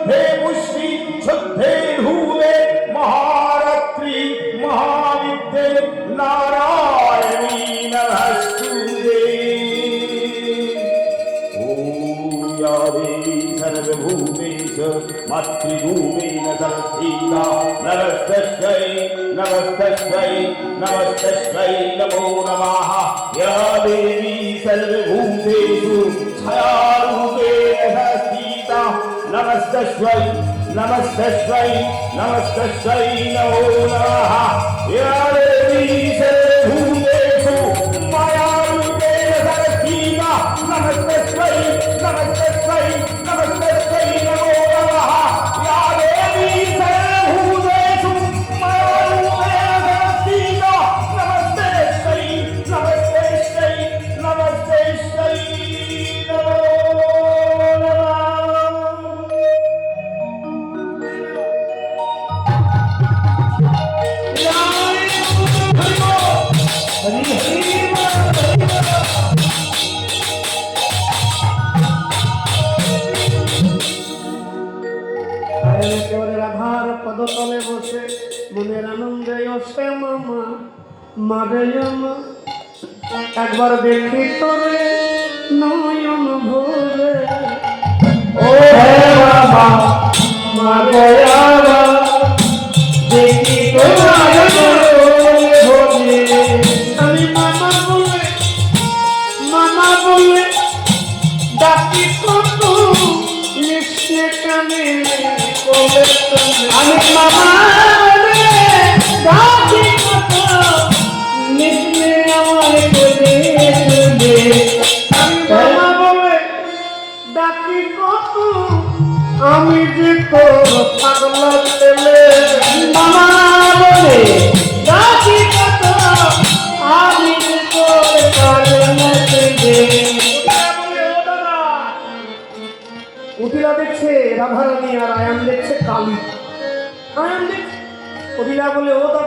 शुद्धे पुष्टि शुद्धे धूमे महारात्रि महाविद्ये नारायणी नमस्तुते। या देवी सर्वभूतेषु मातृभूमेन संस्थिता नमस्तस्यै नमस्तस्यै नमस्तस्यै नमो नमः। या देवी सर्वभूतेषु छायारूपेण संस्थिता नमस्तस्यै नमस्तस्यै नमस्तस्यै नमो नमः। या देवी सर्वभूतेषु मायारूपेण संस्थिता नमस्तस्यै नमस्तस्यै नमस्तस्यै नमो नमः। या देवी सर्वभूतेषु मायारूपेण संस्थिता नमस्तस्यै नमस्तस्यै नमस्तस्यै नमो नमः। রাধার পদতলে বসে মনের আনন্দে অসে মামা মারে মা একবার দেখি তোরে নয়ন ভরে ও বাবা মারে দেখি তোরে ভরে আমি মামা বলে ডাকি কত নিশ্চে কানে আমি মামা ডাকি কত নিশ্চে আমার কোলে আমি মামা বলে ডাকি কত আমি যে তোর পাগলা ছেলে মামা বলে ডাকি কত আমি যে তোর পাগলা ছেলে। অভিলা দেখছে রাধারানী আর আয়ান দেখছে কালী। আয়ান দেখছে অভিলা বলে ও দাদা